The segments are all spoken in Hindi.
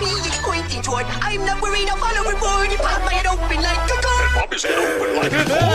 me it's pointing toward. I'm not worried, I'll follow the board. You pop my head open like a gun. Pop his head open like a gun.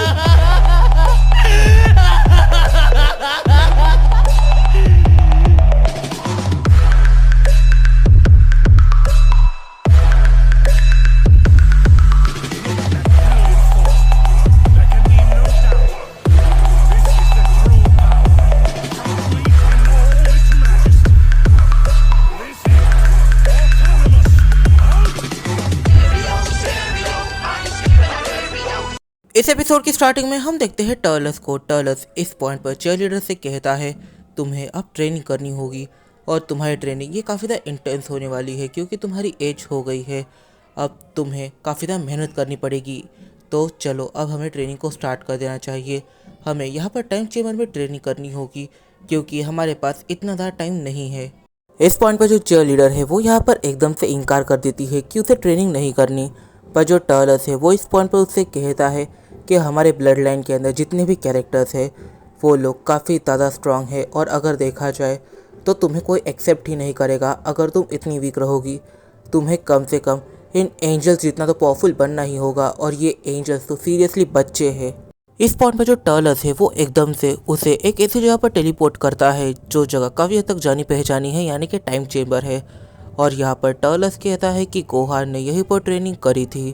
इस एपिसोड की स्टार्टिंग में हम देखते हैं टर्लस को। टर्लस इस पॉइंट पर चीयरलीडर से कहता है तुम्हें अब ट्रेनिंग करनी होगी और तुम्हारी ट्रेनिंग ये काफ़ी ज़्यादा इंटेंस होने वाली है क्योंकि तुम्हारी एज हो गई है। अब तुम्हें काफ़ी ज़्यादा मेहनत करनी पड़ेगी। तो चलो अब हमें ट्रेनिंग को स्टार्ट कर देना चाहिए। हमें यहाँ पर टाइम चेंबर में ट्रेनिंग करनी होगी क्योंकि हमारे पास इतना ज़्यादा टाइम नहीं है। इस पॉइंट पर जो चीयरलीडर है वो यहाँ पर एकदम से इनकार कर देती है कि उसे ट्रेनिंग नहीं करनी। पर जो टर्लस है वो इस पॉइंट पर उससे कहता है कि हमारे ब्लड लाइन के अंदर जितने भी कैरेक्टर्स हैं वो लोग काफ़ी ज़्यादा स्ट्रांग है और अगर देखा जाए तो तुम्हें कोई एक्सेप्ट ही नहीं करेगा अगर तुम इतनी वीक रहोगी। तुम्हें कम से कम इन एंजल्स जितना तो पावरफुल बनना ही होगा और ये एंजल्स तो सीरियसली बच्चे हैं। इस पॉइंट पर जो टर्लस है वो एकदम से उसे एक ऐसी जगह पर टेलीपोर्ट करता है जो जगह काफ़ी हद तक जानी पहचानी है, यानी कि टाइम चेम्बर है। और यहाँ पर टर्लस कहता है कि गोहान ने यहीं पर ट्रेनिंग करी थी।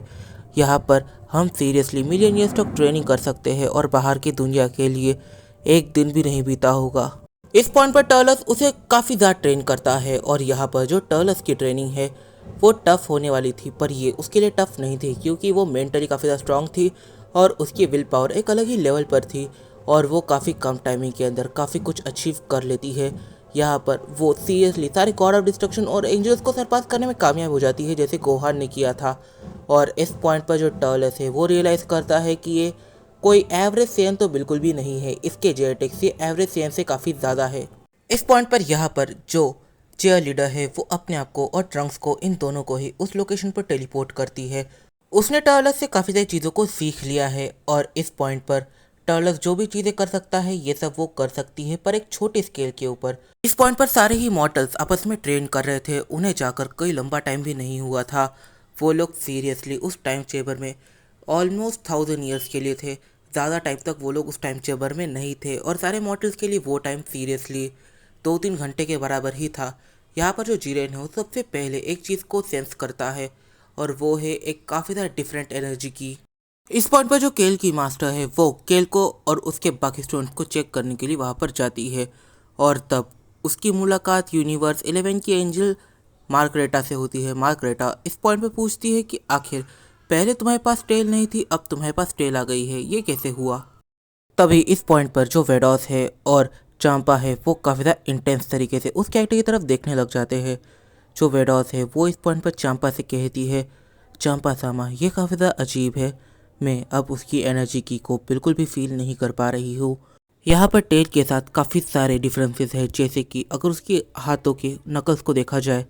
यहाँ पर हम सीरियसली मिलियन ईयर्स तक ट्रेनिंग कर सकते हैं और बाहर की दुनिया के लिए एक दिन भी नहीं बीता होगा। इस पॉइंट पर टर्लस उसे काफ़ी ज़्यादा ट्रेन करता है और यहाँ पर जो टर्लस की ट्रेनिंग है वो टफ़ होने वाली थी, पर ये उसके लिए टफ़ नहीं थी क्योंकि वो मेंटली काफ़ी ज़्यादा स्ट्रांग थी और उसकी विल पावर एक अलग ही लेवल पर थी और वो काफ़ी कम टाइमिंग के अंदर काफ़ी कुछ अचीव कर लेती है। यहाँ पर वो सीरियसली सारे गॉड ऑफ डिस्ट्रक्शन और एंजल्स को सरपास करने में कामयाब हो जाती है जैसे गोहान ने किया था। और इस पॉइंट पर जो टर्लस है वो रियलाइज़ करता है कि ये कोई एवरेज सेन तो बिल्कुल भी नहीं है, इसके जेनेटिक्स ये एवरेज सेन से काफ़ी ज़्यादा है। इस पॉइंट पर यहाँ पर जो चीयरलीडर है वो अपने आप को और ट्रंक्स को इन दोनों को ही उस लोकेशन पर टेलीपोर्ट करती है। उसने टर्लस से काफ़ी सारी चीज़ों को सीख लिया है और इस पॉइंट पर टर्लस जो भी चीज़ें कर सकता है ये सब वो कर सकती है, पर एक छोटे स्केल के ऊपर। इस पॉइंट पर सारे ही मॉर्टल्स आपस में ट्रेन कर रहे थे, उन्हें जाकर कोई लंबा टाइम भी नहीं हुआ था। वो लोग सीरियसली उस टाइम चेम्बर में ऑलमोस्ट 1000 ईयर्स के लिए थे, ज़्यादा टाइम तक वो लोग उस टाइम चेम्बर में नहीं थे और सारे मॉर्टल्स के लिए वो टाइम सीरियसली 2-3 घंटे के बराबर ही था। यहाँ पर जो जीरेन है वो सबसे पहले एक चीज़ को सेंस करता है और वो है एक काफ़ी ज़्यादा डिफरेंट एनर्जी की। इस पॉइंट पर जो केल की मास्टर है वो केल को और उसके बाकी स्टूडेंट्स को चेक करने के लिए वहाँ पर जाती है और तब उसकी मुलाकात यूनिवर्स 11 की एंजल मार्गरेटा से होती है। मार्गरेटा इस पॉइंट पे पूछती है कि आखिर पहले तुम्हारे पास टेल नहीं थी, अब तुम्हारे पास टेल आ गई है, ये कैसे हुआ। तभी इस पॉइंट पर जो वेडॉस है और चांपा है वो काफ़ी ज़्यादा इंटेंस तरीके से उस कैरेक्टर की तरफ देखने लग जाते हैं। जो वेडॉस है वो इस पॉइंट पर चांपा से कहती है चांपा सामा ये काफ़ी ज़्यादा अजीब है, मैं अब उसकी एनर्जी की को बिल्कुल भी फील नहीं कर पा रही हूँ। यहाँ पर टेल के साथ काफ़ी सारे डिफरेंसेस हैं, जैसे कि अगर उसके हाथों के नकल्स को देखा जाए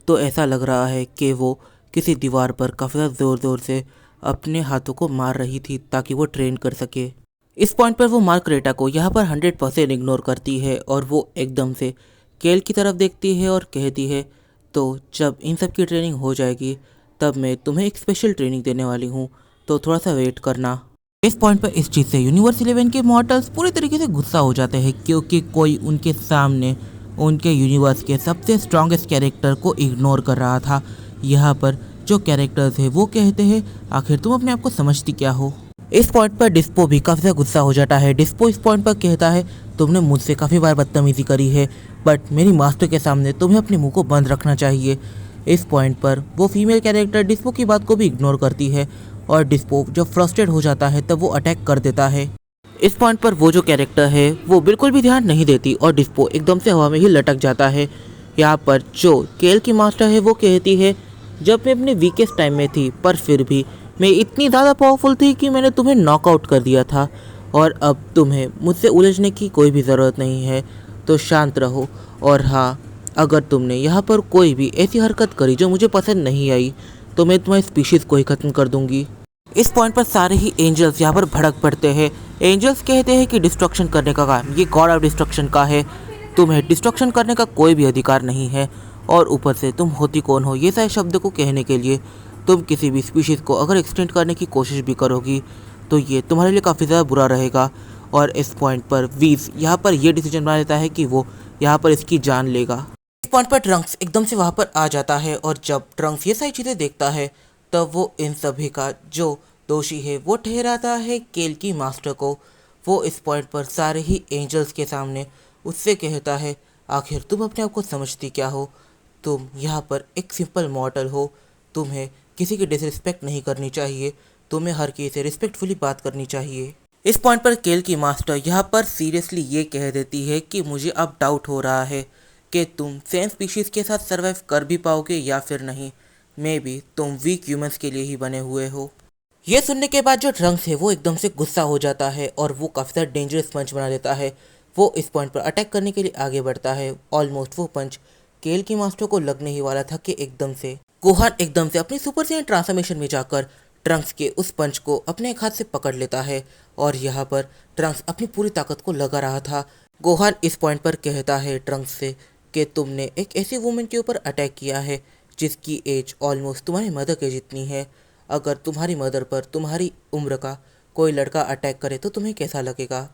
तो ऐसा लग रहा है कि वो किसी दीवार पर काफ़ी ज़्यादा ज़ोर ज़ोर से अपने हाथों को मार रही थी ताकि वो ट्रेन कर सके। इस पॉइंट पर वो मार्गरेटा को यहाँ पर 100% इग्नोर करती है और वो एकदम से केल की तरफ देखती है और कहती है तो जब इन सब की ट्रेनिंग हो जाएगी तब मैं तुम्हें एक स्पेशल ट्रेनिंग देने वाली हूँ, तो थोड़ा सा वेट करना। इस पॉइंट पर इस चीज़ से यूनिवर्स 11 के मॉर्टल्स पूरी तरीके से गुस्सा हो जाते हैं क्योंकि कोई उनके सामने उनके यूनिवर्स के सबसे स्ट्रॉन्गेस्ट कैरेक्टर को इग्नोर कर रहा था। यहाँ पर जो कैरेक्टर्स है वो कहते हैं आखिर तुम अपने आप को समझती क्या हो। इस पॉइंट पर डिस्पो भी काफ़ी ज़्यादा गुस्सा हो जाता है। डिस्पो इस पॉइंट पर कहता है तुमने मुझसे काफ़ी बार बदतमीजी करी है, बट मेरी मास्टर के सामने तुम्हें अपने मुंह को बंद रखना चाहिए। इस पॉइंट पर वो फीमेल कैरेक्टर डिस्पो की बात को भी इग्नोर करती है और डिस्पो जब फ्रस्ट्रेट हो जाता है तब वो अटैक कर देता है। इस पॉइंट पर वो जो कैरेक्टर है वो बिल्कुल भी ध्यान नहीं देती और डिस्पो एकदम से हवा में ही लटक जाता है। यहाँ पर जो केल की मास्टर है वो कहती है जब मैं अपने वीकेस्ट टाइम में थी पर फिर भी मैं इतनी ज़्यादा पावरफुल थी कि मैंने तुम्हें नॉकआउट कर दिया था और अब तुम्हें मुझसे उलझने की कोई भी ज़रूरत नहीं है, तो शांत रहो। और हाँ, अगर तुमने यहाँ पर कोई भी ऐसी हरकत करी जो मुझे पसंद नहीं आई तो मैं तुम्हारी स्पीशीज़ को ही ख़त्म कर दूँगी। इस पॉइंट पर सारे ही एंजल्स यहाँ पर भड़क पड़ते हैं। एंजल्स कहते हैं कि डिस्ट्रक्शन करने का काम ये गॉड ऑफ डिस्ट्रक्शन का है, तुम्हें डिस्ट्रक्शन करने का कोई भी अधिकार नहीं है। और ऊपर से तुम होती कौन हो ये सारे शब्द को कहने के लिए तुम किसी भी स्पीशीज़ को अगर एक्सटेंड करने की कोशिश भी करोगी तो ये तुम्हारे लिए काफ़ी ज़्यादा बुरा रहेगा। और इस पॉइंट पर वीज यहाँ पर ये डिसीजन बना लेता है कि वो यहाँ पर इसकी जान लेगा। इस पॉइंट पर ट्रंक्स एकदम से वहाँ पर आ जाता है और जब ट्रंक्स ये सारी चीज़ें देखता है तब वो इन सभी का जो दोषी है वो ठहराता है केल की मास्टर को। वो इस पॉइंट पर सारे ही एंजल्स के सामने उससे कहता है आखिर तुम अपने आप को समझती क्या हो, तुम यहाँ पर एक सिंपल मॉर्टल हो, तुम्हें किसी की डिसरिस्पेक्ट नहीं करनी चाहिए, तुम्हें हर किसी से रिस्पेक्टफुली बात करनी चाहिए। इस पॉइंट पर केल की मास्टर यहाँ पर सीरियसली ये कह देती है कि मुझे अब डाउट हो रहा है कि तुम सेम स्पीशीज़ के साथ सर्वाइव कर भी पाओगे या फिर नहीं, मे बी तुम वीक ह्यूमंस के लिए ही बने हुए हो। ये सुनने के बाद जो ट्रंक्स है वो एकदम से गुस्सा हो जाता है और वो काफ़ी ज़्यादा डेंजरस पंच बना लेता है। वो इस पॉइंट पर अटैक करने के लिए आगे बढ़ता है। ऑलमोस्ट वो पंच केल की मास्टर को लगने ही वाला था कि एकदम से गोहान एकदम से अपनी सुपर सैयन ट्रांसफॉर्मेशन में जाकर ट्रंक्स के उस पंच को अपने एक हाथ से पकड़ लेता है और यहाँ पर ट्रंक्स अपनी पूरी ताकत को लगा रहा था। गोहान इस पॉइंट पर कहता है ट्रंक्स से कि तुमने एक ऐसी वुमेन के ऊपर अटैक किया है जिसकी एज ऑलमोस्ट तुम्हारी मदर के जितनी है। अगर तुम्हारी मदर पर तुम्हारी उम्र का कोई लड़का अटैक करे तो तुम्हें कैसा लगेगा।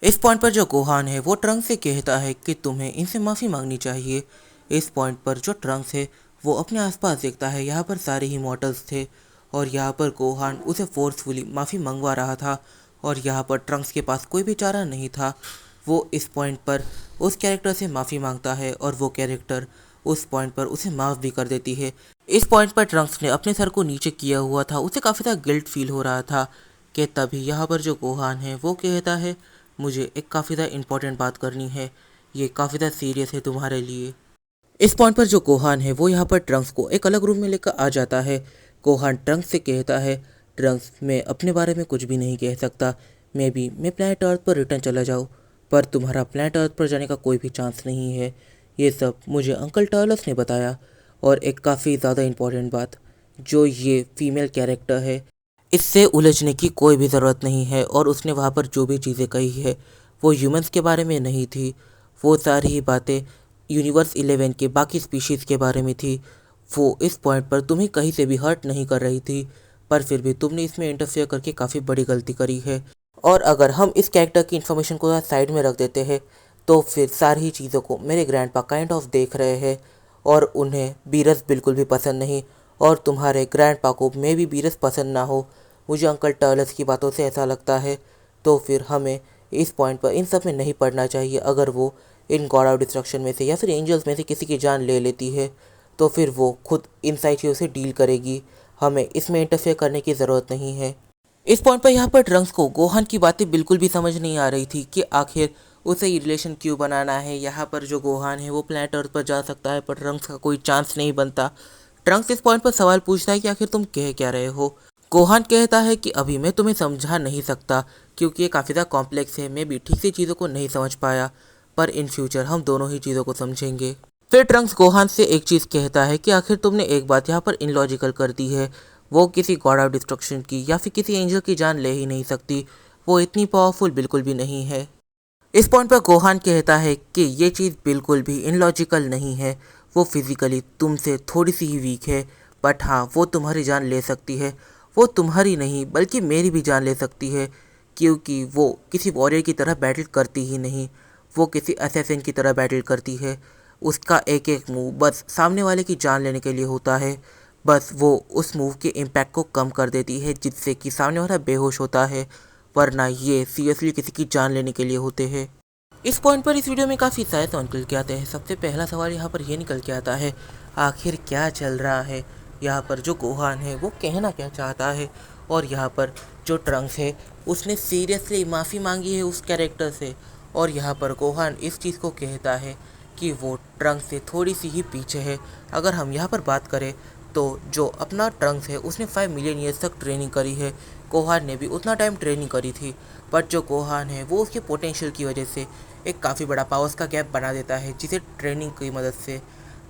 इस पॉइंट पर जो गोहान है वो ट्रंक्स से कहता है कि तुम्हें इनसे माफ़ी मांगनी चाहिए। इस पॉइंट पर जो ट्रंक्स है वो अपने आसपास देखता है, यहाँ पर सारे ही मॉर्टल्स थे और यहाँ पर गोहान उसे फोर्सफुली माफ़ी मंगवा रहा था और यहाँ पर ट्रंक्स के पास कोई भी चारा नहीं था। वो इस पॉइंट पर उस कैरेक्टर से माफ़ी मांगता है और वो कैरेक्टर उस पॉइंट पर उसे माफ़ भी कर देती है। इस पॉइंट पर ट्रंक्स ने अपने सर को नीचे किया हुआ था, उसे काफ़ी ज़्यादा गिल्ट फील हो रहा था कि तभी यहाँ पर जो गोहान है वो कहता है मुझे एक काफ़ी ज़्यादा इंपॉर्टेंट बात करनी है, ये काफ़ी ज़्यादा सीरियस है तुम्हारे लिए। इस पॉइंट पर जो गोहान है वो यहाँ पर ट्रंक्स को एक अलग रूम में लेकर आ जाता है। गोहान ट्रंक्स से कहता है ट्रंक्स मैं अपने बारे में कुछ भी नहीं कह सकता, मैं प्लैनेट अर्थ पर रिटर्न चला जाऊँ पर तुम्हारा प्लैनेट अर्थ पर जाने का कोई भी चांस नहीं है, ये सब मुझे अंकल टर्लस ने बताया। और एक काफ़ी ज़्यादा इम्पॉर्टेंट बात, जो ये फीमेल कैरेक्टर है इससे उलझने की कोई भी ज़रूरत नहीं है और उसने वहाँ पर जो भी चीज़ें कही है वो ह्यूमंस के बारे में नहीं थी, वो सारी ही बातें यूनिवर्स 11 के बाकी स्पीशीज़ के बारे में थी। वो इस पॉइंट पर तुम्हें कहीं से भी हर्ट नहीं कर रही थी पर फिर भी तुमने इसमें इंटरफेयर करके काफ़ी बड़ी गलती करी है। और अगर हम इस कैरेक्टर की इन्फॉर्मेशन को साइड में रख देते हैं तो फिर सारी ही चीज़ों को मेरे ग्रैंडपा काइंड ऑफ देख रहे हैं और उन्हें बीरस बिल्कुल भी पसंद नहीं और तुम्हारे ग्रैंडपा को मे भी बीरस पसंद ना हो, मुझे अंकल टर्लस की बातों से ऐसा लगता है। तो फिर हमें इस पॉइंट पर इन सब में नहीं पड़ना चाहिए। अगर वो इन गॉड ऑफ डिस्ट्रक्शन में से या फिर एंजल्स में से किसी की जान ले लेती है तो फिर वो खुद इन सारी चीज़ों से डील करेगी, हमें इसमें इंटरफेयर करने की ज़रूरत नहीं है। इस पॉइंट पर यहाँ पर ट्रंक्स को गोहान की बातें बिल्कुल भी समझ नहीं आ रही थी कि आखिर उसे ये रिलेशन क्यों बनाना है। यहाँ पर जो गोहान है वो प्लैनेट अर्थ पर जा सकता है पर ट्रंक्स का कोई चांस नहीं बनता। ट्रंक्स इस पॉइंट पर सवाल पूछता है कि आखिर तुम कह क्या रहे हो। गोहान कहता है कि अभी मैं तुम्हें समझा नहीं सकता क्योंकि ये काफ़ी ज़्यादा कॉम्प्लेक्स है, मैं भी ठीक से चीज़ों को नहीं समझ पाया पर इन फ्यूचर हम दोनों ही चीज़ों को समझेंगे। फिर ट्रंक्स गोहान से एक चीज़ कहता है कि आखिर तुमने एक बात यहाँ पर इनलॉजिकल कर दी है, वो किसी गॉड ऑफ डिस्ट्रक्शन की या फिर किसी एंजल की जान ले ही नहीं सकती, वो इतनी पावरफुल बिल्कुल भी नहीं है। इस पॉइंट पर गोहान कहता है कि ये चीज़ बिल्कुल भी इनलॉजिकल नहीं है, वो फिज़िकली तुमसे थोड़ी सी ही वीक है बट हाँ वो तुम्हारी जान ले सकती है। वो तुम्हारी नहीं बल्कि मेरी भी जान ले सकती है क्योंकि वो किसी वॉरियर की तरह बैटल करती ही नहीं, वो किसी असैसिन की तरह बैटल करती है। उसका एक एक मूव बस सामने वाले की जान लेने के लिए होता है, बस वो उस मूव के इम्पैक्ट को कम कर देती है जिससे कि सामने वाला बेहोश होता है, वरना ये सीरियसली किसी की जान लेने के लिए होते हैं। इस पॉइंट पर इस वीडियो में काफ़ी सारे सवाल निकल के आते हैं। सबसे पहला सवाल यहाँ पर ये निकल के आता है आखिर क्या चल रहा है, यहाँ पर जो गोहान है वो कहना क्या चाहता है और यहाँ पर जो ट्रंक्स है उसने सीरियसली माफ़ी मांगी है उस कैरेक्टर से और यहाँ पर गोहान इस चीज़ को कहता है कि वो ट्रंक्स से थोड़ी सी ही पीछे है। अगर हम यहाँ पर बात करें तो जो अपना ट्रंक्स है उसने 5 मिलियन ईयर्स तक ट्रेनिंग करी है, गोहान ने भी उतना टाइम ट्रेनिंग करी थी बट जो गोहान है वो उसके पोटेंशियल की वजह से एक काफ़ी बड़ा पावर्स का गैप बना देता है जिसे ट्रेनिंग की मदद से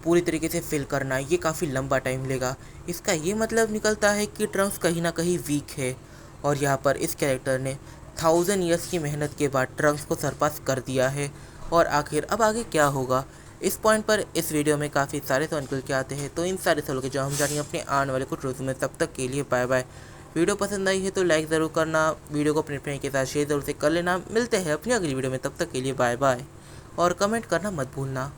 पूरी तरीके से फिल करना ये काफ़ी लंबा टाइम लेगा। इसका ये मतलब निकलता है कि ट्रंक्स कहीं ना कहीं वीक है और यहाँ पर इस कैरेक्टर ने 1000 ईयर्स की मेहनत के बाद ट्रंक्स को सरपास कर दिया है। और आखिर अब आगे क्या होगा इस पॉइंट पर इस वीडियो में काफ़ी सारे सवाल निकल के आते हैं, तो इन सारे सवालों के जवाब हम जानेंगे अपने आने वाले कुछ रोज़ों में। तब तक के लिए बाय बाय। वीडियो पसंद आई है तो लाइक ज़रूर करना, वीडियो को अपने फ्रेंड के साथ शेयर ज़रूर से कर लेना। मिलते हैं अपनी अगली वीडियो में, तब तक के लिए बाय बाय और कमेंट करना मत भूलना।